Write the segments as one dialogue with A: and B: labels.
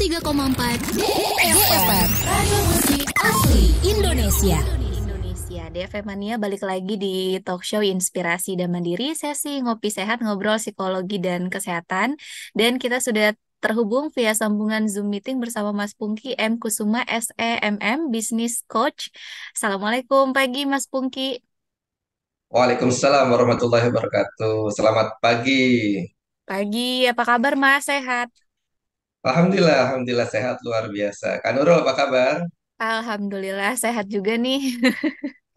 A: 103,4 DFM Radio Musik Asli Indonesia. Indonesia, DFM Mania balik lagi di talk show Inspirasi dan Mandiri, sesi ngopi sehat, ngobrol psikologi dan kesehatan. Dan kita sudah terhubung via sambungan Zoom meeting bersama Mas Pungki M. Kusuma, SEMM, Business Coach. Assalamualaikum pagi Mas Pungki.
B: Waalaikumsalam warahmatullahi wabarakatuh. Selamat pagi.
A: Pagi, apa kabar Mas? Sehat?
B: Alhamdulillah, alhamdulillah sehat luar biasa. Kak Nurul apa kabar?
A: Alhamdulillah sehat juga nih.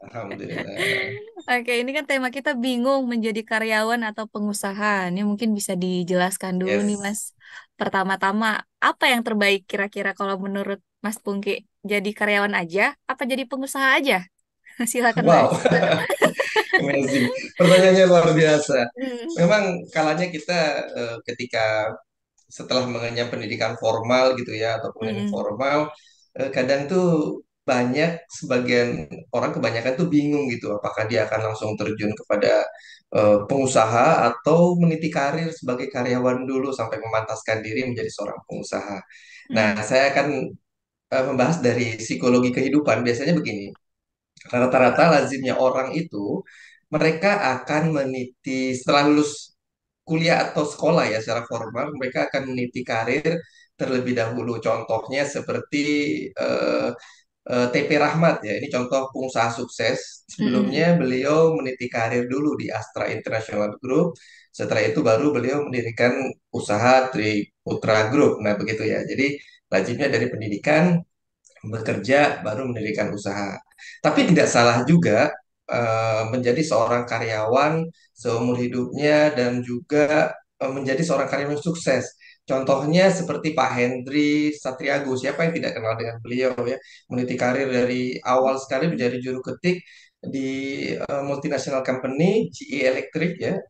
B: Alhamdulillah.
A: Oke, ini kan tema kita bingung menjadi karyawan atau pengusaha. Ini mungkin bisa dijelaskan dulu nih, Mas.
B: Yes.
A: Pertama-tama, apa yang terbaik kira-kira kalau menurut Mas Pungki? Jadi karyawan aja, apa jadi pengusaha aja? Silakan, Mas.
B: Wow, amazing. Pertanyaannya luar biasa.
A: Hmm.
B: Memang kalanya kita ketika setelah mengenyam pendidikan formal gitu ya ataupun
A: Mm-mm.
B: informal, kadang tuh banyak sebagian orang kebanyakan tuh bingung gitu apakah dia akan langsung terjun kepada pengusaha atau meniti karir sebagai karyawan dulu sampai memantaskan diri menjadi seorang pengusaha. Nah,
A: Mm.
B: saya akan membahas dari psikologi kehidupan. Biasanya begini, rata-rata lazimnya orang itu mereka akan meniti setelah lulus kuliah atau sekolah ya secara formal mereka akan meniti karir terlebih dahulu. Contohnya seperti eh, TP Rahmat ya, ini contoh pengusaha sukses.
A: Mm-mm.
B: Sebelumnya beliau meniti karir dulu di Astra International Group. Setelah itu baru beliau mendirikan usaha Tri Putra Group. Nah, begitu ya. Jadi lazimnya dari pendidikan bekerja baru mendirikan usaha. Tapi tidak salah juga menjadi seorang karyawan seumur hidupnya dan juga menjadi seorang karyawan sukses. Contohnya seperti Pak Hendri Satriago, siapa yang tidak kenal dengan beliau ya, meniti karir dari awal sekali menjadi juru ketik di multinational company GE Electric ya,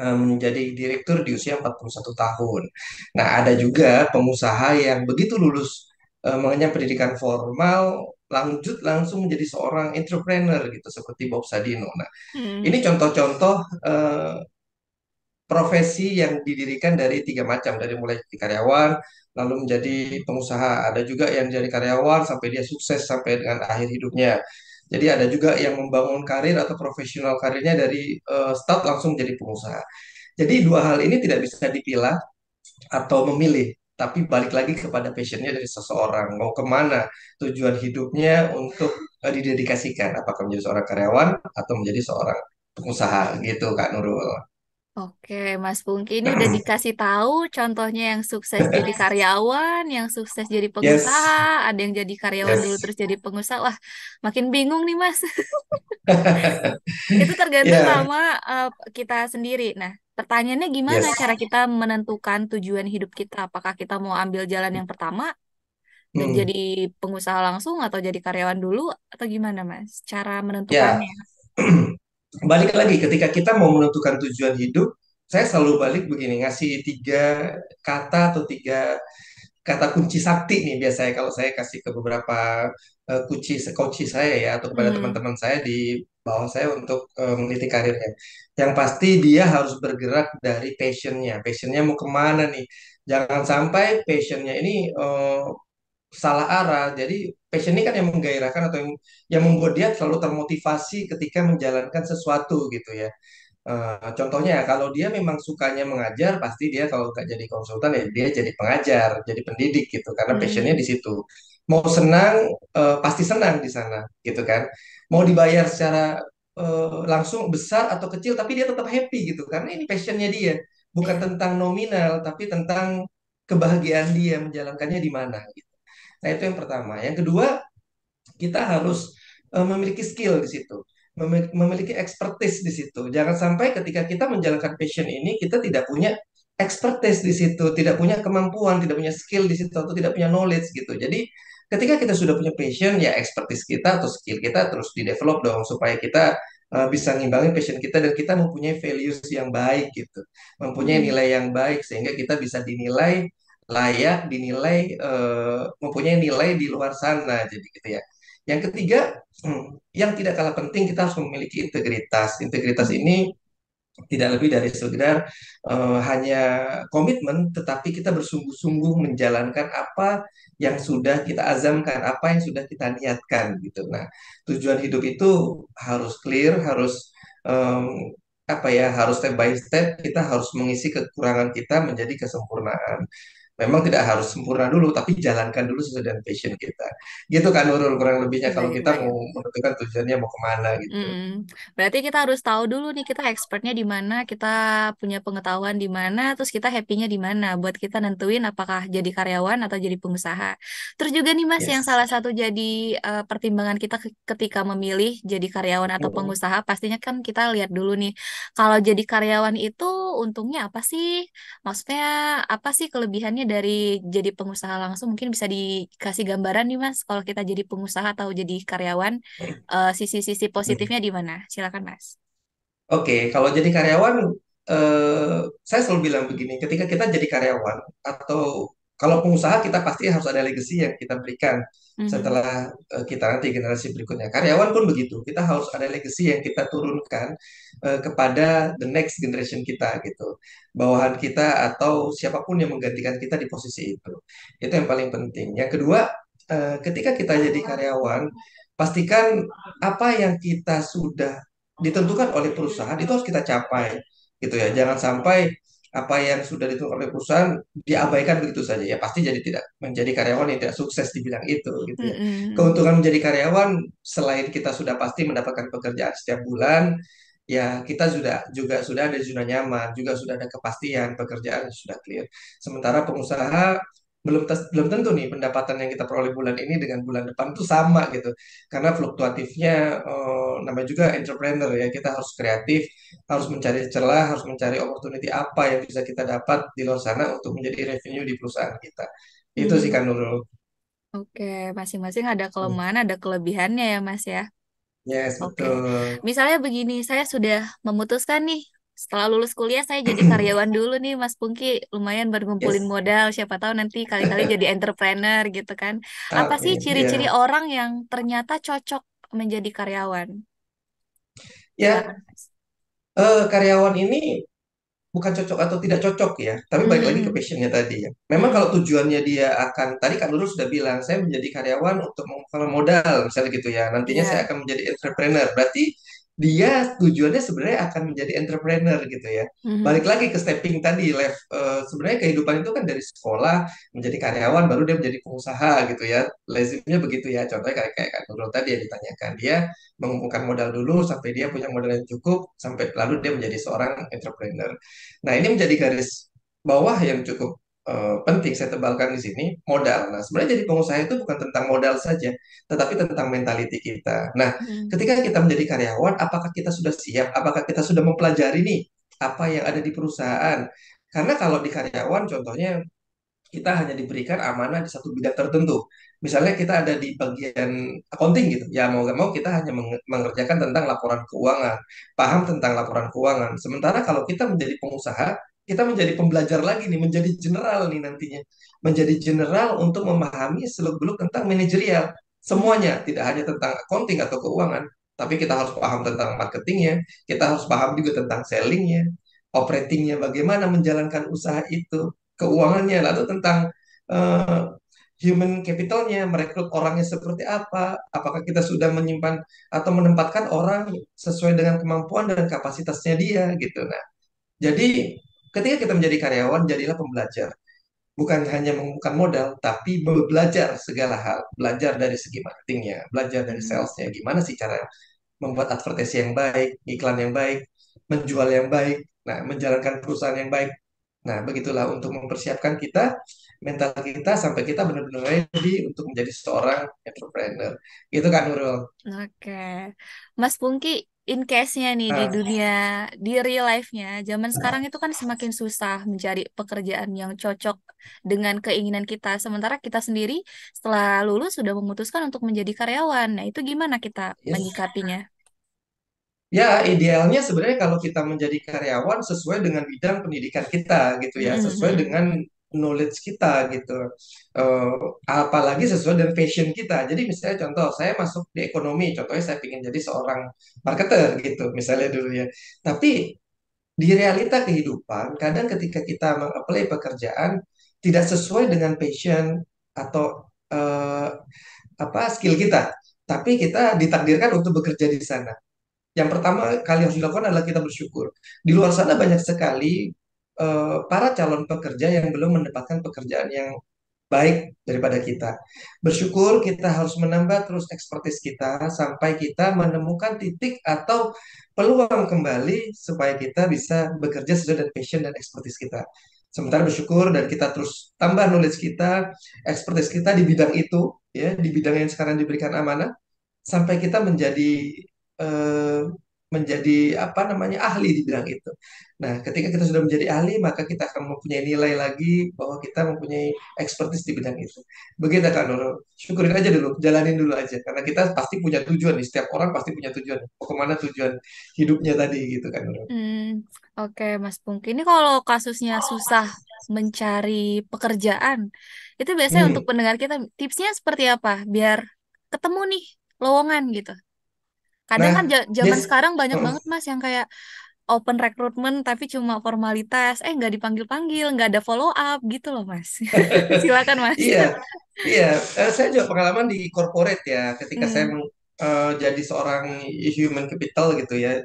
B: menjadi direktur di usia 41 tahun. Nah, ada juga pengusaha yang begitu lulus mengenyam pendidikan formal, lanjut langsung menjadi seorang entrepreneur gitu, seperti Bob Sadino. Nah,
A: Mm.
B: ini contoh-contoh profesi yang didirikan dari tiga macam, dari mulai jadi karyawan, lalu menjadi pengusaha. Ada juga yang jadi karyawan sampai dia sukses sampai dengan akhir hidupnya. Jadi ada juga yang membangun karir atau profesional karirnya dari start langsung jadi pengusaha. Jadi dua hal ini tidak bisa dipilah atau memilih, tapi balik lagi kepada passionnya dari seseorang. Mau kemana tujuan hidupnya untuk didedikasikan, apakah menjadi seorang karyawan atau menjadi seorang pengusaha gitu, Kak Nurul.
A: Oke, Mas Pungki ini udah dikasih tahu contohnya yang sukses jadi karyawan, yang sukses jadi pengusaha,
B: Yes,
A: ada yang jadi karyawan dulu
B: yes.
A: terus jadi pengusaha. Wah, makin bingung nih, Mas. Itu tergantung
B: Ya,
A: sama kita sendiri. Nah, pertanyaannya gimana
B: yes.
A: cara kita menentukan tujuan hidup kita? Apakah kita mau ambil jalan yang pertama dan
B: Hmm.
A: jadi pengusaha langsung atau jadi karyawan dulu atau gimana, Mas? Cara
B: Ya,
A: menentukannya.
B: balik lagi ketika kita mau menentukan tujuan hidup, saya selalu balik begini, ngasih tiga kata atau tiga kata kunci sakti nih biasanya kalau saya kasih ke beberapa kunci saya ya atau kepada
A: Hmm.
B: teman-teman saya di bawah saya untuk meneliti karirnya. Yang pasti dia harus bergerak dari passionnya. Passionnya mau kemana nih? Jangan sampai passionnya ini salah arah. Jadi passion ini kan yang menggairahkan atau yang membuat dia selalu termotivasi ketika menjalankan sesuatu gitu ya. Contohnya kalau dia memang sukanya mengajar, pasti dia kalau nggak jadi konsultan ya dia jadi pengajar, jadi pendidik gitu, karena passionnya
A: Hmm.
B: di situ. Mau senang, pasti senang di sana, gitu kan. Mau dibayar secara langsung besar atau kecil, tapi dia tetap happy gitu, karena ini passionnya dia. Bukan
A: Iya.
B: tentang nominal, tapi tentang kebahagiaan dia menjalankannya di mana. Gitu. Nah itu yang pertama. Yang kedua, kita harus memiliki skill di situ, memiliki expertise di situ. Jangan sampai ketika kita menjalankan passion ini kita tidak punya expertise di situ, tidak punya kemampuan, tidak punya skill di situ atau tidak punya knowledge gitu. Jadi ketika kita sudah punya passion ya expertise kita atau skill kita terus di develop dong supaya kita bisa ngimbangin passion kita dan kita mempunyai values yang baik gitu, mempunyai
A: Hmm.
B: nilai yang baik sehingga kita bisa dinilai layak, dinilai mempunyai nilai di luar sana jadi gitu ya. Yang ketiga, yang tidak kalah penting kita harus memiliki integritas. Integritas
A: Hmm.
B: ini Tidak lebih dari sekedar hanya komitmen, tetapi kita bersungguh-sungguh menjalankan apa yang sudah kita azamkan, apa yang sudah kita niatkan gitu. Nah, tujuan hidup itu harus clear, harus apa ya, harus step by step. Kita harus mengisi kekurangan kita menjadi kesempurnaan. Memang tidak harus sempurna dulu, tapi jalankan dulu sesuai dengan passion kita. Gitu kan Nurul, kurang lebihnya kalau kita mau
A: Bayang-bayang.
B: menentukan tujuannya mau kemana gitu.
A: Mm-mm. Berarti kita harus tahu dulu nih kita expertnya di mana, kita punya pengetahuan di mana, terus kita happy-nya di mana buat kita nentuin apakah jadi karyawan atau jadi pengusaha. Terus juga nih Mas yang
B: Yes.
A: salah satu jadi pertimbangan kita ketika memilih jadi karyawan atau
B: Mm-mm.
A: pengusaha, pastinya kan kita lihat dulu nih kalau jadi karyawan itu untungnya apa sih? Maksudnya apa sih kelebihannya dari jadi pengusaha langsung? Mungkin bisa dikasih gambaran nih Mas kalau kita jadi pengusaha atau jadi karyawan sisi-sisi positifnya di mana? Silakan, Mas.
B: Oke, kalau jadi karyawan, saya selalu bilang begini, ketika kita jadi karyawan atau kalau pengusaha kita pasti harus ada legacy yang kita berikan
A: Mhm.
B: setelah kita nanti generasi berikutnya. Karyawan pun begitu, kita harus ada legacy yang kita turunkan kepada the next generation kita gitu, bawahan kita atau siapapun yang menggantikan kita di posisi itu. Itu yang paling penting. Yang kedua, ketika kita jadi karyawan, pastikan apa yang kita sudah ditentukan oleh perusahaan itu harus kita capai gitu ya. Jangan sampai apa yang sudah ditentukan oleh perusahaan diabaikan begitu saja ya, pasti jadi tidak menjadi karyawan yang tidak sukses dibilang itu gitu ya.
A: Mm-mm.
B: Keuntungan menjadi karyawan selain kita sudah pasti mendapatkan pekerjaan setiap bulan, ya kita sudah ada zona nyaman, juga sudah ada kepastian pekerjaan yang sudah clear. Sementara pengusaha belum tentu nih pendapatan yang kita peroleh bulan ini dengan bulan depan itu sama gitu, karena fluktuatifnya namanya juga entrepreneur ya, kita harus kreatif, harus mencari celah, harus mencari opportunity apa yang bisa kita dapat di luar sana untuk menjadi revenue di perusahaan kita. Itu sih
A: Mhm.
B: kan Nurul.
A: Oke, masing-masing ada kelemahan, ada kelebihannya ya, Mas ya.
B: Yes,
A: Oke.
B: betul.
A: Misalnya begini, saya sudah memutuskan nih, setelah lulus kuliah saya jadi karyawan dulu nih, Mas Pungki. Lumayan baru ngumpulin
B: Yes.
A: modal, siapa tahu nanti kali-kali jadi entrepreneur gitu kan. Apa sih
B: Amin.
A: ciri-ciri
B: Ya.
A: orang yang ternyata cocok menjadi karyawan?
B: Ya,
A: Silakan, Mas.
B: karyawan ini bukan cocok atau tidak cocok ya, tapi balik lagi ke
A: Mhm.
B: passionnya tadi ya. Memang kalau
A: Mhm.
B: tujuannya dia akan, tadi kan dulu sudah bilang, saya menjadi karyawan untuk mengumpulkan modal, misalnya gitu ya. Nantinya saya
A: Iya.
B: akan menjadi entrepreneur. Berarti dia tujuannya sebenarnya akan menjadi entrepreneur gitu ya. Balik
A: Mhm.
B: lagi ke stepping tadi, sebenarnya kehidupan itu kan dari sekolah menjadi karyawan, baru dia menjadi pengusaha gitu ya. Lazimnya begitu ya. Contohnya kayak kayak Kak Nurul tadi yang ditanyakan, dia mengumpulkan modal dulu sampai dia punya modal yang cukup, sampai lalu dia menjadi seorang entrepreneur. Nah, ini menjadi garis bawah yang cukup penting saya tebalkan di sini, modal. Nah, sebenarnya jadi pengusaha itu bukan tentang modal saja, tetapi tentang mentality kita. Nah,
A: Mhm.
B: ketika kita menjadi karyawan, apakah kita sudah siap? Apakah kita sudah mempelajari nih apa yang ada di perusahaan? Karena kalau di karyawan, contohnya kita hanya diberikan amanah di satu bidang tertentu. Misalnya kita ada di bagian accounting gitu, ya mau nggak mau kita hanya mengerjakan tentang laporan keuangan, paham tentang laporan keuangan. Sementara kalau kita menjadi pengusaha, kita menjadi pembelajar lagi nih, menjadi general nih nantinya. Menjadi general untuk memahami seluk-beluk tentang manajerial.
A: Mhm.
B: Semuanya, tidak hanya tentang accounting atau keuangan, tapi kita harus paham tentang marketingnya, kita harus paham juga tentang sellingnya, operatingnya, bagaimana menjalankan usaha itu, keuangannya, lalu tentang eh, human capitalnya, merekrut orangnya seperti apa, apakah kita sudah menyimpan atau menempatkan orang sesuai dengan kemampuan dan kapasitasnya dia gitu. Nah, jadi ketika kita menjadi karyawan, jadilah pembelajar. Bukan hanya mengumpulkan modal, tapi belajar segala hal. Belajar dari segi marketingnya, belajar dari
A: Mhm.
B: salesnya, gimana sih cara membuat advertising yang baik, iklan yang baik, menjual yang baik, nah, menjalankan perusahaan yang baik. Nah, begitulah untuk mempersiapkan kita, mental kita, sampai kita benar-benar ready untuk menjadi seorang entrepreneur. Gitu kan, Nurul?
A: Oke, Mas Pungki, in case-nya nih di
B: Nah,
A: dunia, di real life-nya, zaman sekarang itu kan semakin susah mencari pekerjaan yang cocok dengan keinginan kita. Sementara kita sendiri setelah lulus sudah memutuskan untuk menjadi karyawan. Nah, itu gimana kita
B: yes.
A: menyikapinya?
B: Ya, idealnya sebenarnya kalau kita menjadi karyawan sesuai dengan bidang pendidikan kita gitu ya,
A: Mm-mm,
B: sesuai
A: mm-mm,
B: dengan knowledge kita gitu. Eh, Apalagi sesuai dengan passion kita. Jadi misalnya contoh, saya masuk di ekonomi, contohnya saya ingin jadi seorang marketer gitu, misalnya dulu ya. Tapi di realita kehidupan, kadang ketika kita meng-apply pekerjaan tidak sesuai dengan passion atau eh, skill kita, tapi kita ditakdirkan untuk bekerja di sana. Yang pertama kali harus dilakukan adalah kita bersyukur. Di luar sana banyak sekali para calon pekerja yang belum mendapatkan pekerjaan yang baik daripada kita. Bersyukur kita harus menambah terus ekspertis kita sampai kita menemukan titik atau peluang kembali supaya kita bisa bekerja sesuai dengan passion dan ekspertis kita. Sementara bersyukur dan kita terus tambah knowledge kita, ekspertis kita di bidang itu, ya, di bidang yang sekarang diberikan amanah, sampai kita eh, menjadi apa namanya ahli di bidang itu. Nah, ketika kita sudah menjadi ahli, maka kita akan mempunyai nilai lagi bahwa kita mempunyai expertise di bidang itu. Begitu Kak Nurul. Syukurin aja dulu, jalanin dulu aja. Karena kita pasti punya tujuan nih. Setiap orang pasti punya tujuan. Mau kemana tujuan hidupnya tadi gitu kan Nurul.
A: Oke, Mas Pungki. Ini kalau kasusnya susah mencari pekerjaan, itu biasanya untuk
B: Hmm.
A: pendengar kita tipsnya seperti apa? Biar ketemu nih lowongan gitu. Kadang kan
B: Nah,
A: zaman
B: bias,
A: sekarang banyak banget Mas yang kayak open recruitment tapi cuma formalitas, nggak dipanggil-panggil, nggak ada follow up gitu loh Mas. Silakan Mas.
B: iya, iya. Saya juga pengalaman di corporate ya, ketika saya
A: Hmm,
B: jadi seorang human capital gitu ya,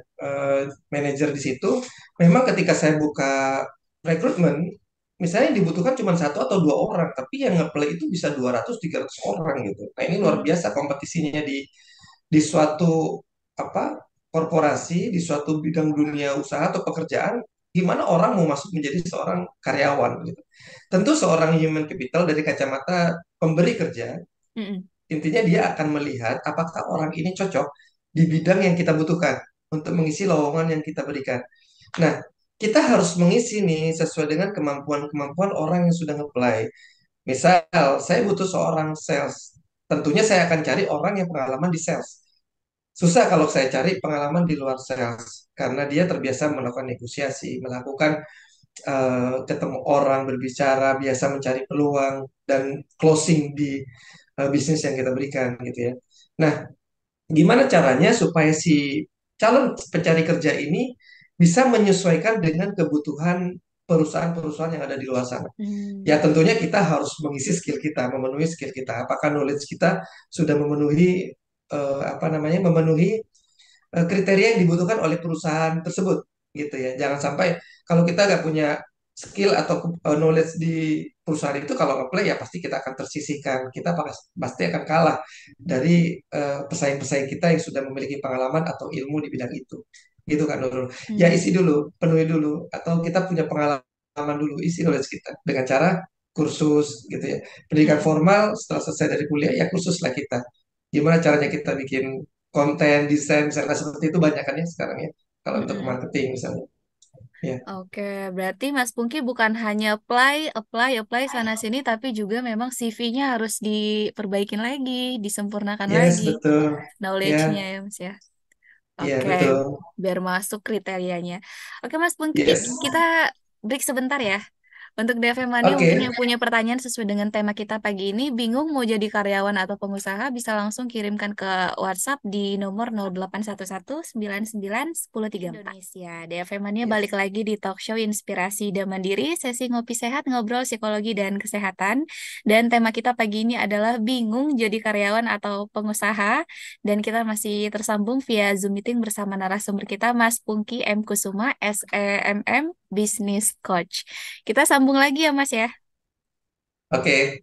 B: manajer di situ. Memang ketika saya buka rekrutmen, misalnya yang dibutuhkan cuma satu atau dua orang, tapi yang nge-play itu bisa 200-300 orang gitu. Nah ini luar
A: hmm,
B: biasa kompetisinya di suatu apa korporasi, di suatu bidang dunia usaha atau pekerjaan, gimana orang mau masuk menjadi seorang karyawan gitu. Tentu seorang human capital dari kacamata pemberi kerja,
A: mm-mm,
B: intinya dia akan melihat apakah orang ini cocok di bidang yang kita butuhkan untuk mengisi lowongan yang kita berikan. Nah, kita harus mengisi nih sesuai dengan kemampuan-kemampuan orang yang sudah nge-apply. Misal, saya butuh seorang sales. Tentunya saya akan cari orang yang pengalaman di sales. Susah kalau saya cari pengalaman di luar sales karena dia terbiasa melakukan negosiasi, melakukan ketemu orang, berbicara, biasa mencari peluang dan closing di bisnis yang kita berikan gitu ya. Nah, gimana caranya supaya si calon pencari kerja ini bisa menyesuaikan dengan kebutuhan perusahaan-perusahaan yang ada di luar sana? Ya
A: hmm,
B: tentunya kita harus mengisi skill kita, memenuhi skill kita. Apakah knowledge kita sudah memenuhi memenuhi kriteria yang dibutuhkan oleh perusahaan tersebut gitu ya. Jangan sampai kalau kita nggak punya skill atau knowledge di perusahaan itu, kalau apply ya pasti kita akan tersisihkan. Kita pasti akan kalah dari pesaing-pesaing kita yang sudah memiliki pengalaman atau ilmu di bidang itu. Gitu kan Nurul. Ya
A: hmm,
B: isi dulu, penuhi dulu, atau kita punya pengalaman dulu, isi knowledge kita dengan cara kursus gitu ya. Pendidikan
A: mm-mm,
B: formal setelah selesai dari kuliah ya kursus lah kita. Gimana caranya kita bikin konten, desain, misalnya seperti itu banyak kan ya sekarang ya. Kalau untuk
A: mm-mm.
B: marketing misalnya. Ya,
A: Oke, berarti Mas Pungki bukan hanya apply, apply, apply sana sini, tapi juga memang CV-nya harus diperbaikin lagi, disempurnakan
B: yes
A: lagi
B: betul.
A: knowledge-nya
B: Ya,
A: ya Mas ya.
B: iya
A: Oke,
B: betul.
A: biar masuk kriterianya. Oke Mas Pungki,
B: Yes.
A: kita break sebentar ya. Untuk DFM Mania mungkin
B: Oke.
A: yang punya pertanyaan sesuai dengan tema kita pagi ini, bingung mau jadi karyawan atau pengusaha, bisa langsung kirimkan ke WhatsApp di nomor 0811 99 1034. Indonesia, DFM Mania balik
B: Yes.
A: lagi di talk show Inspirasi dan Mandiri, sesi ngopi sehat, ngobrol psikologi dan kesehatan. Dan tema kita pagi ini adalah bingung jadi karyawan atau pengusaha. Dan kita masih tersambung via Zoom meeting bersama narasumber kita, Mas Pungki M. Kusuma, SEMM, Business Coach. Kita sambung lagi ya, Mas ya.
B: Oke.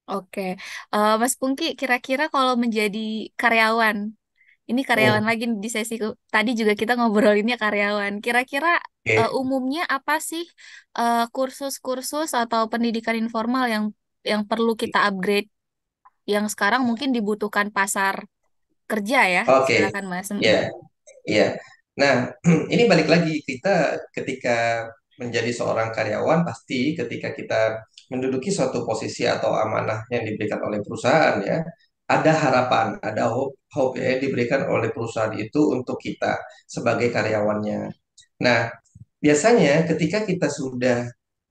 A: Oke, Mas Pungki, kira-kira kalau menjadi karyawan, ini karyawan
B: Hmm.
A: lagi di sesi tadi juga kita ngobrolinnya karyawan. Kira-kira
B: Oke.
A: umumnya apa sih kursus-kursus atau pendidikan informal yang perlu kita upgrade, yang sekarang mungkin dibutuhkan pasar kerja ya?
B: Oke.
A: Silakan, Mas.
B: Ya,
A: Mm-mm.
B: ya. Nah, ini balik lagi kita ketika menjadi seorang karyawan, pasti ketika kita menduduki suatu posisi atau amanah yang diberikan oleh perusahaan ya, ada harapan, ada hope ya yang diberikan oleh perusahaan itu untuk kita sebagai karyawannya. Nah, biasanya ketika kita sudah,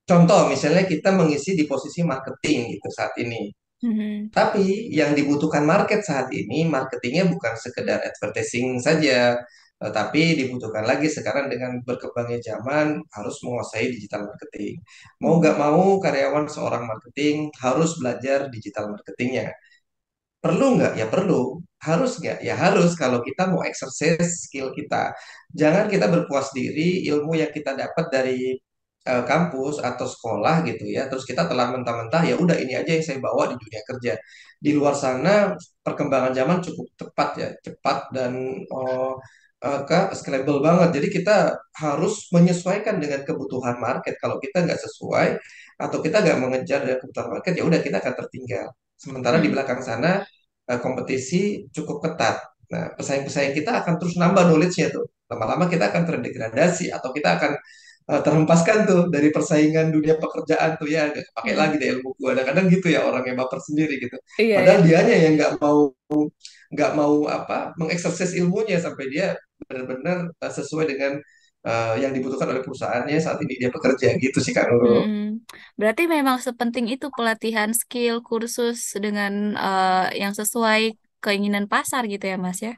B: contoh misalnya kita mengisi di posisi marketing gitu saat ini.
A: Mhm.
B: Tapi yang dibutuhkan market saat ini, marketingnya bukan sekedar advertising saja, Tapi dibutuhkan lagi sekarang dengan berkembangnya zaman harus menguasai digital marketing. Mau nggak
A: Hmm.
B: mau karyawan seorang marketing harus belajar digital marketingnya. Perlu nggak? Ya perlu. Harus nggak? Ya harus kalau kita mau exercise skill kita. Jangan kita berpuas diri ilmu yang kita dapat dari kampus atau sekolah gitu ya. Terus kita telan mentah-mentah ya udah ini aja yang saya bawa di dunia kerja. Di luar sana perkembangan zaman cukup tepat ya, cepat dan scalable banget. Jadi kita harus menyesuaikan dengan kebutuhan market. Kalau kita nggak sesuai atau kita nggak mengejar dengan kebutuhan market ya udah kita akan tertinggal. Sementara di
A: Mm-mm.
B: belakang sana kompetisi cukup ketat. Nah, pesaing-pesaing kita akan terus nambah knowledge-nya tuh. Lama-lama kita akan terdegradasi atau kita akan terhempaskan tuh dari persaingan dunia pekerjaan tuh ya gak pakai lagi
A: Mm-mm.
B: deh ilmu gua. Kadang-kadang gitu ya orang yang baper sendiri gitu.
A: Iya ya.
B: Padahal dianya yang nggak mau apa mengeksersis ilmunya sampai dia benar-benar sesuai dengan yang dibutuhkan oleh perusahaannya saat ini dia bekerja gitu sih Kak Nurul.
A: Mm-mm. Berarti memang sepenting itu pelatihan skill kursus dengan yang sesuai keinginan pasar gitu ya Mas ya.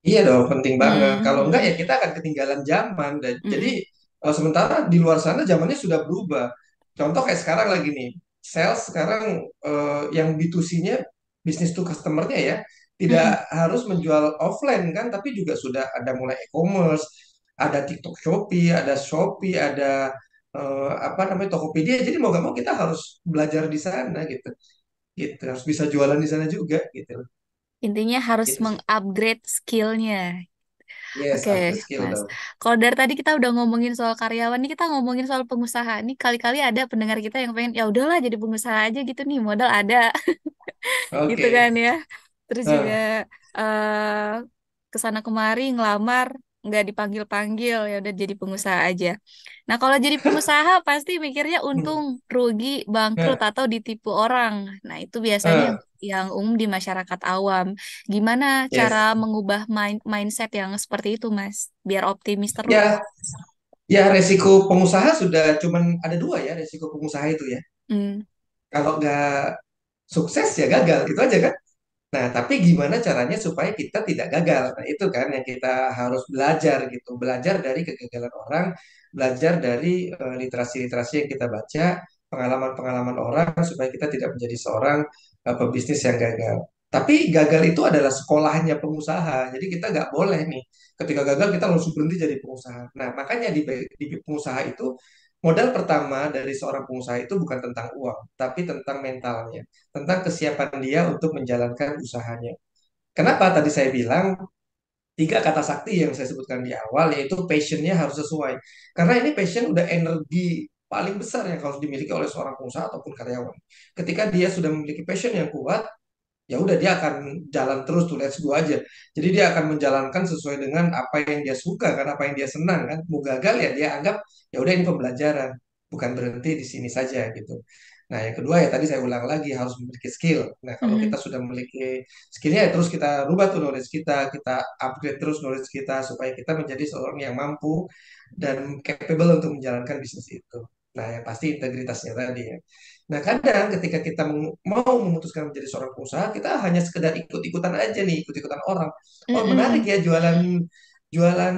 B: Iya dong, penting banget. Kalau enggak ya
A: Mm-mm.
B: kita akan ketinggalan zaman. Dan, jadi
A: Mm-mm.
B: sementara di luar sana zamannya sudah berubah. Contoh kayak sekarang lagi nih, sales sekarang yang B2C-nya bisnis to customer-nya ya, tidak
A: Mm-mm.
B: harus menjual offline kan, tapi juga sudah ada mulai e-commerce, ada TikTok Shopee, ada Shopee, ada apa namanya Tokopedia. Jadi mau nggak mau kita harus belajar di sana gitu. Gitu, harus bisa jualan di sana juga gitu.
A: Intinya harus
B: Gitu sih.
A: mengupgrade skillnya.
B: Yes,
A: Oke,
B: upgrade skill
A: Mas.
B: dong.
A: Kalau dari tadi kita udah ngomongin soal karyawan, nih kita ngomongin soal pengusaha. Nih kali-kali ada pendengar kita yang pengen, ya udahlah jadi pengusaha aja gitu nih, modal ada, gitu
B: Oke.
A: kan ya. Terus juga
B: Nah,
A: eh kesana kemari ngelamar, nggak dipanggil-panggil, ya udah jadi pengusaha aja. Nah, kalau jadi pengusaha pasti mikirnya untung, rugi, bangkrut
B: nah,
A: atau ditipu orang. Nah, itu biasanya
B: eh,
A: yang umum di masyarakat awam. Gimana cara
B: yes.
A: mengubah mindset yang seperti itu, Mas? Biar optimis terus.
B: Ya, ya resiko pengusaha sudah cuman ada dua ya resiko pengusaha itu ya.
A: Hmm.
B: Kalau nggak sukses ya gagal, itu aja kan. Nah, tapi gimana caranya supaya kita tidak gagal? Nah, itu kan yang kita harus belajar gitu. Belajar dari kegagalan orang, belajar dari literasi-literasi yang kita baca, pengalaman-pengalaman orang supaya kita tidak menjadi seorang pebisnis yang gagal. Tapi gagal itu adalah sekolahnya pengusaha. Jadi kita nggak boleh nih ketika gagal kita langsung berhenti jadi pengusaha. Nah, makanya di pengusaha itu modal pertama dari seorang pengusaha itu bukan tentang uang, tapi tentang mentalnya, tentang kesiapan dia untuk menjalankan usahanya. Kenapa tadi saya bilang tiga kata sakti yang saya sebutkan di awal, yaitu passionnya harus sesuai. Karena ini passion udah energi paling besar yang harus dimiliki oleh seorang pengusaha ataupun karyawan. Ketika dia sudah memiliki passion yang kuat, ya udah dia akan jalan terus tuh let's go aja. Jadi dia akan menjalankan sesuai dengan apa yang dia suka kan, apa yang dia senang kan. Mau gagal ya dia anggap ya udah ini pembelajaran, bukan berhenti di sini saja gitu. Nah, yang kedua ya tadi saya ulang lagi harus memiliki skill. Nah, kalau kita
A: Mhm.
B: sudah memiliki skillnya ya terus kita rubah tuh knowledge kita upgrade terus knowledge kita supaya kita menjadi seorang yang mampu dan capable untuk menjalankan bisnis itu. Nah, yang pasti integritasnya tadi ya. Nah, kadang ketika kita mau memutuskan menjadi seorang pengusaha, kita hanya sekedar ikut-ikutan aja nih, ikut-ikutan orang. Oh, menarik
A: Mm-mm.
B: ya jualan jualan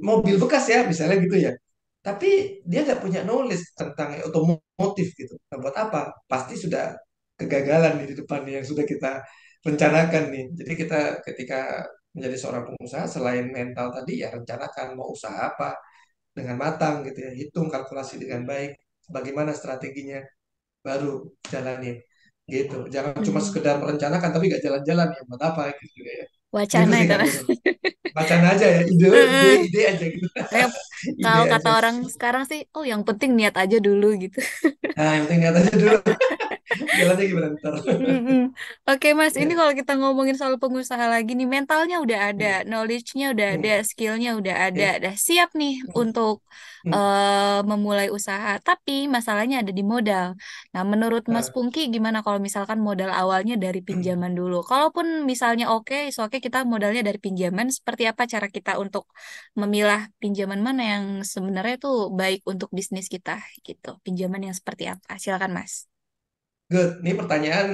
B: mobil bekas ya, misalnya gitu ya. Tapi dia nggak punya knowledge tentang otomotif gitu. Nah, buat apa? Pasti sudah kegagalan nih di depan nih yang sudah kita rencanakan nih. Jadi kita ketika menjadi seorang pengusaha, selain mental tadi ya rencanakan mau usaha apa dengan matang gitu ya. Hitung kalkulasi dengan baik, bagaimana strateginya baru jalanin gitu. Jangan cuma
A: Mm.
B: sekedar merencanakan tapi nggak jalan-jalan ya buat apa gitu juga ya. Gitu
A: Wacana
B: sih
A: itu.
B: Kak Nurul. Bacaan aja ya, ide, ide,
A: Heeh.
B: ide aja gitu.
A: Kayak
B: Ide
A: kalau kata
B: aja.
A: orang sekarang sih, oh yang penting niat aja dulu gitu.
B: Nah, yang penting niat aja dulu. Jalannya gimana ntar.
A: Mm-mm. Oke Mas, ini
B: Ya.
A: kalau kita ngomongin soal pengusaha lagi nih, mentalnya udah ada, knowledge-nya udah ada,
B: Hmm.
A: skillnya udah ada,
B: Ya.
A: udah siap nih
B: Hmm.
A: untuk
B: Hmm.
A: memulai usaha. Tapi masalahnya ada di modal. Nah, menurut Mas
B: Nah.
A: Pungki, gimana kalau misalkan modal awalnya dari pinjaman dulu? Kalaupun misalnya oke kita modalnya dari pinjaman, seperti apa cara kita untuk memilah pinjaman mana yang sebenarnya tuh baik untuk bisnis kita gitu? Pinjaman yang seperti apa? Silakan Mas.
B: Good. Ini pertanyaan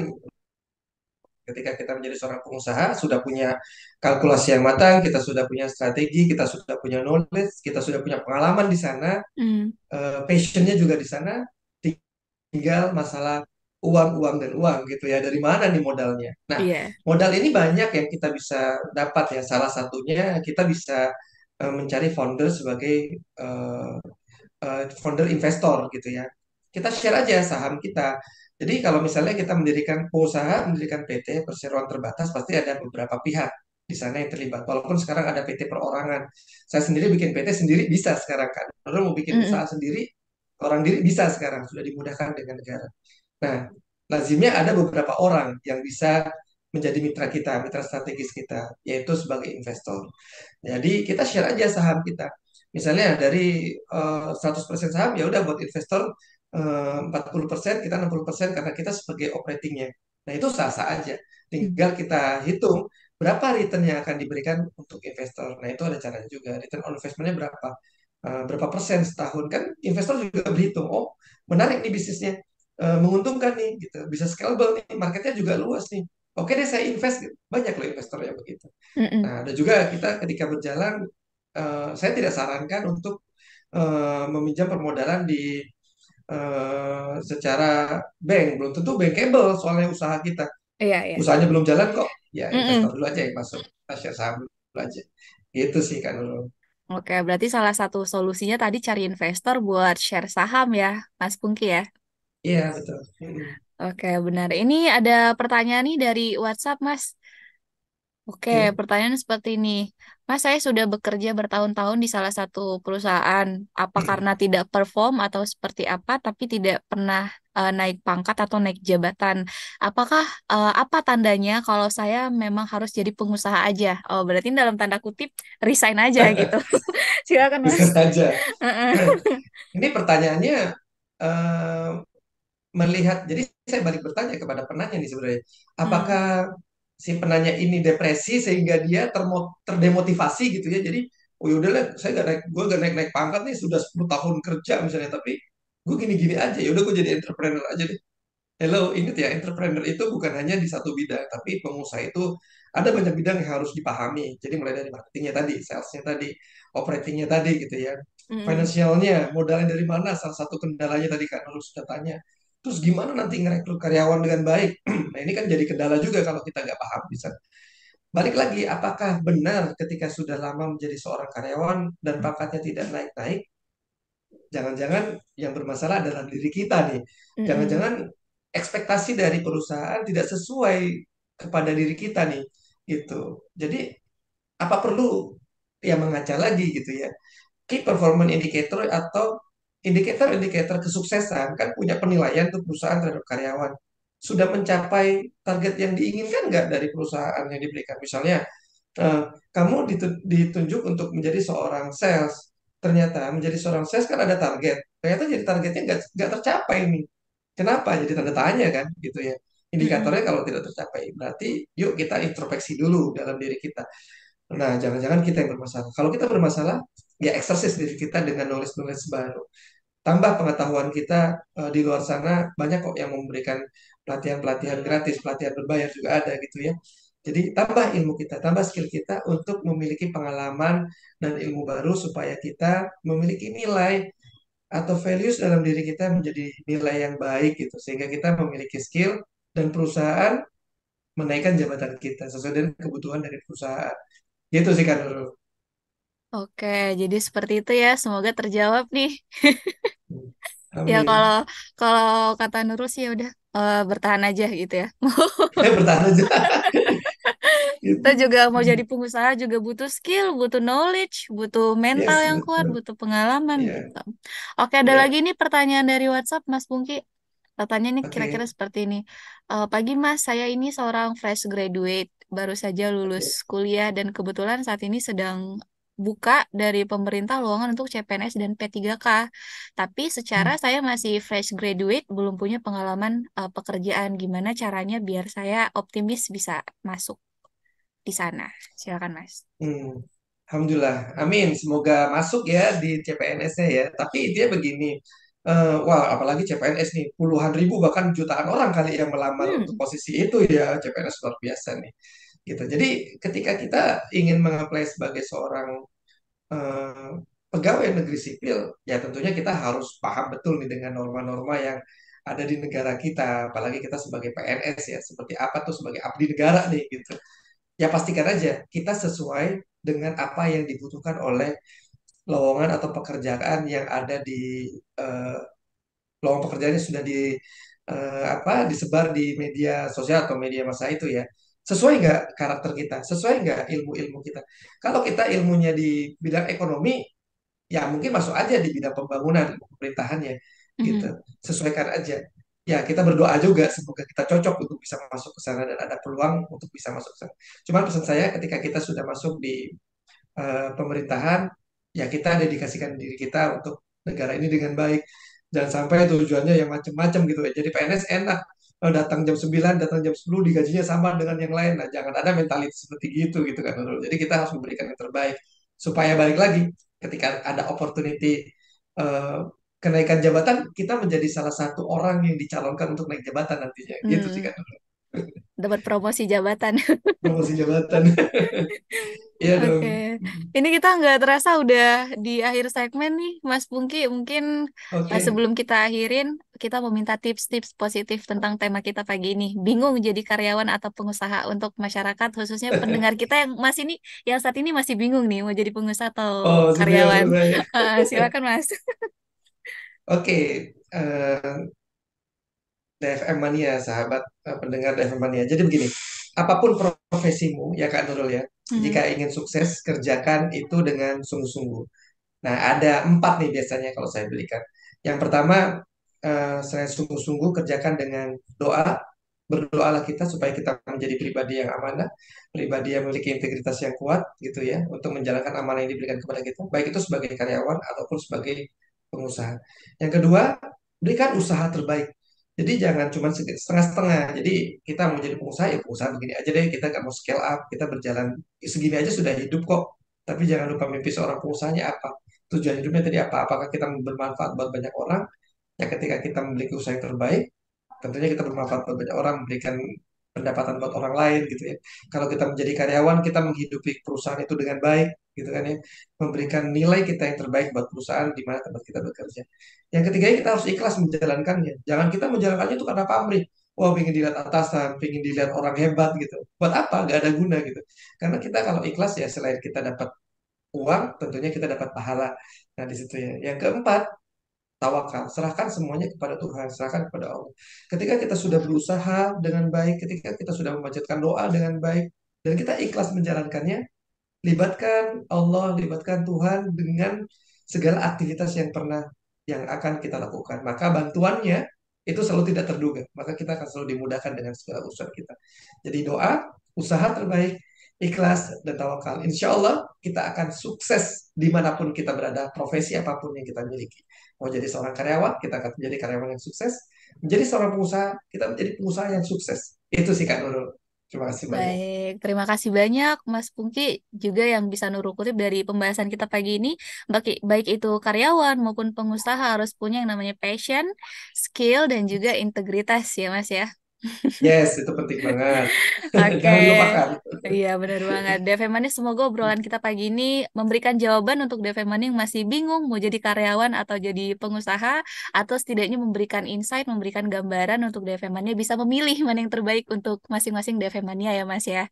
B: Ketika kita menjadi seorang pengusaha, sudah punya kalkulasi yang matang, kita sudah punya strategi, kita sudah punya knowledge, kita sudah punya pengalaman di sana,
A: Hmm,
B: passionnya juga di sana, tinggal masalah uang, uang dan uang gitu ya. Dari mana nih modalnya? Nah,
A: iya.
B: modal ini banyak yang kita bisa dapat ya. Salah satunya kita bisa mencari founder sebagai eh, founder investor gitu ya. Kita share aja saham kita. Jadi kalau misalnya kita mendirikan pengusaha, mendirikan PT perseroan terbatas, pasti ada beberapa pihak di sana yang terlibat. Walaupun sekarang ada PT perorangan. Saya sendiri bikin PT sendiri bisa sekarang kan. Kalau mau bikin
A: Mm-mm.
B: usaha sendiri, orang diri bisa sekarang, sudah dimudahkan dengan negara. Nah, lazimnya ada beberapa orang yang bisa menjadi mitra kita, mitra strategis kita, yaitu sebagai investor. Jadi kita share aja saham kita. Misalnya dari 100% saham ya udah buat investor 40%, kita 60% karena kita sebagai operatingnya. Nah itu sah-sah aja. Tinggal kita hitung berapa return yang akan diberikan untuk investor. Nah itu ada caranya juga. Return on investmentnya berapa? Berapa persen setahun kan investor juga berhitung. Oh menarik nih bisnisnya, menguntungkan nih gitu, bisa scalable nih, marketnya juga luas nih. Oke deh saya invest gitu. Banyak loh investor yang begitu.
A: Mm-mm.
B: Nah, ada juga kita ketika berjalan, saya tidak sarankan untuk meminjam permodalan di secara bank. Belum tentu bankable soalnya usaha kita.
A: Iya, iya.
B: Usahanya belum jalan kok. Ya investor
A: Mm-mm.
B: dulu aja yang masuk. Kita share saham dulu aja. Gitu sih kan dulu.
A: Oke, berarti salah satu solusinya tadi cari investor buat share saham ya, Mas Pungki ya.
B: Iya betul. Mm-mm.
A: Oke, benar. Ini ada pertanyaan nih dari WhatsApp, Mas. Oke,
B: Oke.
A: pertanyaan seperti ini. Mas, saya sudah bekerja bertahun-tahun di salah satu perusahaan. Apa karena tidak perform atau seperti apa, tapi tidak pernah naik pangkat atau naik jabatan? Apakah apa tandanya kalau saya memang harus jadi pengusaha aja? Oh, berarti dalam tanda kutip resign aja gitu. Silakan,
B: Bisa
A: Mas.
B: saja.
A: Heeh.
B: Ini pertanyaannya eh, melihat, jadi saya balik bertanya kepada penanya nih sebenarnya,
A: Hmm.
B: apakah si penanya ini depresi sehingga dia terdemotivasi gitu ya, jadi oh yaudahlah saya gak naik, gue gak naik naik pangkat nih sudah 10 tahun kerja misalnya, tapi gue gini-gini aja, yaudah gue jadi entrepreneur aja deh. Hello, ingat ya, entrepreneur itu bukan hanya di satu bidang, tapi pengusaha itu ada banyak bidang yang harus dipahami. Jadi mulai dari marketingnya tadi, salesnya tadi, operatingnya tadi gitu ya,
A: Hmm.
B: finansialnya, modalnya dari mana, salah satu kendalanya tadi kan harus sudah tanya. Terus gimana nanti ngerekrut karyawan dengan baik? Nah ini kan jadi kendala juga kalau kita nggak paham bisa. Balik lagi, apakah benar ketika sudah lama menjadi seorang karyawan dan pangkatnya tidak naik-naik, jangan-jangan yang bermasalah adalah diri kita nih.
A: Hmm.
B: Jangan-jangan ekspektasi dari perusahaan tidak sesuai kepada diri kita nih, gitu. Jadi apa perlu yang mengaca lagi gitu ya? Key performance indicator atau indikator-indikator kesuksesan kan punya penilaian tuh perusahaan terhadap karyawan. Sudah mencapai target yang diinginkan nggak dari perusahaan yang diberikan? Misalnya eh, kamu ditunjuk untuk menjadi seorang sales. Ternyata menjadi seorang sales kan ada target. Ternyata jadi targetnya nggak tercapai nih. Kenapa? Jadi tanda tanya kan, gitu ya.
A: Hmm.
B: Indikatornya kalau tidak tercapai, berarti yuk kita introspeksi dulu dalam diri kita. Nah, jangan-jangan kita yang bermasalah. Kalau kita bermasalah, ya eksersis diri kita dengan knowledge-knowledge baru. Tambah pengetahuan kita di luar sana, banyak kok yang memberikan pelatihan-pelatihan gratis, pelatihan berbayar juga ada gitu ya. Jadi tambah ilmu kita, tambah skill kita untuk memiliki pengalaman dan ilmu baru supaya kita memiliki nilai atau values dalam diri kita menjadi nilai yang baik gitu. Sehingga kita memiliki skill dan perusahaan menaikkan jabatan kita sesuai dengan kebutuhan dari perusahaan. Gitu sih kan Nurul.
A: Oke, jadi seperti itu ya. Semoga terjawab nih. Ya kalau
B: Amin.
A: kalau kata Nurul sih ya udah bertahan aja gitu ya.
B: Bertahan aja.
A: Kita
B: Gitu.
A: juga mau jadi pengusaha juga butuh skill, butuh knowledge, butuh mental
B: Yes,
A: yang kuat,
B: betul.
A: butuh pengalaman
B: Ya,
A: gitu. Oke, ada lagi
B: ya.
A: nih pertanyaan dari WhatsApp Mas Pungki. Katanya nih kira-kira
B: Oke.
A: seperti ini. Pagi Mas, saya ini seorang fresh graduate, baru saja lulus
B: Oke.
A: kuliah dan kebetulan saat ini sedang buka dari pemerintah lowongan untuk CPNS dan P3K. Tapi secara saya masih fresh graduate, belum punya pengalaman pekerjaan. Gimana caranya biar saya optimis bisa masuk di sana? Silakan Mas.
B: Hmm. Alhamdulillah. Amin. Semoga masuk ya di CPNS-nya ya. Tapi dia begini. wah apalagi CPNS nih, puluhan ribu bahkan jutaan orang kali yang melamar untuk
A: Hmm.
B: posisi itu ya, CPNS luar biasa nih. Gitu. Jadi ketika kita ingin mengapply sebagai seorang eh, pegawai negeri sipil, ya tentunya kita harus paham betul nih dengan norma-norma yang ada di negara kita, apalagi kita sebagai PNS ya, seperti apa tuh sebagai abdi negara nih gitu. Ya pastikan aja kita sesuai dengan apa yang dibutuhkan oleh lowongan atau pekerjaan yang ada di eh, lowongan pekerjaannya sudah disebar di media sosial atau media massa itu ya. Sesuai nggak karakter kita? Sesuai nggak ilmu-ilmu kita? Kalau kita ilmunya di bidang ekonomi, ya mungkin masuk aja di bidang pembangunan pemerintahannya gitu.
A: Mhm.
B: Sesuaikan aja. Ya kita berdoa juga semoga kita cocok untuk bisa masuk ke sana dan ada peluang untuk bisa masuk ke sana. Cuman pesan saya ketika kita sudah masuk di pemerintahan, ya kita dedikasikan diri kita untuk negara ini dengan baik. Jangan sampai tujuannya yang macam-macam gitu ya. Jadi PNS enak, datang jam 9, datang jam 10 digajinya sama dengan yang lain. Nah, jangan ada mentalitas seperti gitu kan. Nurul. Jadi kita harus memberikan yang terbaik supaya balik lagi ketika ada opportunity eh, kenaikan jabatan, kita menjadi salah satu orang yang dicalonkan untuk naik jabatan nantinya. Gitu sih
A: Hmm.
B: kan. Nurul.
A: Dapat promosi jabatan.
B: Promosi jabatan. Iya
A: Oke,
B: dong.
A: ini kita nggak terasa udah di akhir segmen nih, Mas Pungki. Mungkin
B: Oke.
A: sebelum kita akhirin, kita mau minta tips-tips positif tentang tema kita pagi ini. Bingung jadi karyawan atau pengusaha untuk masyarakat, khususnya pendengar kita yang masih ini, yang saat ini masih bingung nih mau jadi pengusaha atau
B: Oh, senior
A: karyawan.
B: saya.
A: Silakan, Mas.
B: Oke, DFM Mania, sahabat pendengar DFM Mania. Jadi begini, apapun profesimu ya Kak Nurul ya,
A: Mhm.
B: jika ingin sukses kerjakan itu dengan sungguh-sungguh. Nah, ada 4 nih biasanya kalau saya berikan. Yang pertama, saya sungguh-sungguh kerjakan dengan doa. Berdoalah kita supaya kita menjadi pribadi yang amanah, pribadi yang memiliki integritas yang kuat gitu ya, untuk menjalankan amanah yang diberikan kepada kita, baik itu sebagai karyawan ataupun sebagai pengusaha. Yang kedua, berikan usaha terbaik. Jadi jangan cuma setengah-setengah. Jadi kita mau jadi pengusaha ya pengusaha begini aja deh. Kita nggak mau scale up. Kita berjalan segini aja sudah hidup kok. Tapi jangan lupa mimpi seorang pengusahanya apa. Tujuan hidupnya tadi apa? Apakah kita bermanfaat buat banyak orang? Ya ketika kita memiliki usaha yang terbaik, tentunya kita bermanfaat buat banyak orang, memberikan pendapatan buat orang lain gitu ya. Kalau kita menjadi karyawan, kita menghidupi perusahaan itu dengan baik gitu kan ya. Memberikan nilai kita yang terbaik buat perusahaan di mana tempat kita bekerja. Yang ketiga, kita harus ikhlas menjalankannya. Jangan kita menjalankannya itu karena pamrih. Wah, pengen dilihat atasan, pengen dilihat orang hebat gitu. Buat apa? Gak ada guna gitu. Karena kita kalau ikhlas ya selain kita dapat uang, tentunya kita dapat pahala. Nah, di situ ya. Yang keempat, tawakal, serahkan semuanya kepada Tuhan, serahkan kepada Allah. Ketika kita sudah berusaha dengan baik, ketika kita sudah memanjatkan doa dengan baik, dan kita ikhlas menjalankannya, libatkan Allah, libatkan Tuhan dengan segala aktivitas yang akan kita lakukan. Maka bantuannya itu selalu tidak terduga. Maka kita akan selalu dimudahkan dengan segala urusan kita. Jadi doa, usaha terbaik, ikhlas, dan tawakal. Insya Allah kita akan sukses dimanapun kita berada, profesi apapun yang kita miliki. Mau jadi seorang karyawan, kita akan menjadi karyawan yang sukses. Menjadi seorang pengusaha, kita menjadi pengusaha yang sukses. Itu sih Kak Nurul. Terima kasih banyak.
A: Baik, terima kasih banyak Mas Pungki juga yang bisa Nurul kutip dari pembahasan kita pagi ini. Baik itu karyawan maupun pengusaha harus punya yang namanya passion, skill, dan juga integritas ya Mas ya.
B: Yes, itu penting banget.
A: Oke,
B: Jangan dilupakan.
A: iya benar banget. DV Manis, semoga obrolan kita pagi ini memberikan jawaban untuk DV Manis yang masih bingung mau jadi karyawan atau jadi pengusaha, atau setidaknya memberikan insight, memberikan gambaran untuk DV Mania bisa memilih mana yang terbaik untuk masing-masing DV Mania ya Mas ya.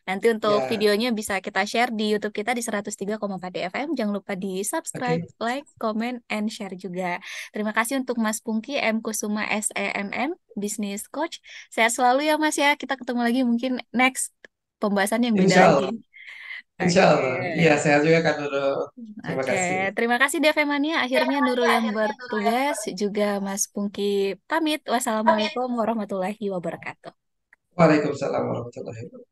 A: Nanti untuk
B: Ya,
A: videonya bisa kita share di YouTube kita di 103,4 DFM. Jangan lupa di subscribe,
B: oke.
A: like, comment, and share juga. Terima kasih untuk Mas Pungki M. Kusuma SEMM, Business Coach. Sehat selalu ya Mas ya. Kita ketemu lagi mungkin next pembahasan yang beda
B: Insya
A: lagi.
B: Allah. Insya
A: Oke.
B: Allah. Iya, sehat juga kan Nurul. Terima
A: Oke,
B: kasih.
A: terima kasih DV Mania. Akhirnya Nurul yang bertugas, juga Mas Pungki pamit. Wassalamualaikum warahmatullahi wabarakatuh.
B: Waalaikumsalam warahmatullahi wabarakatuh.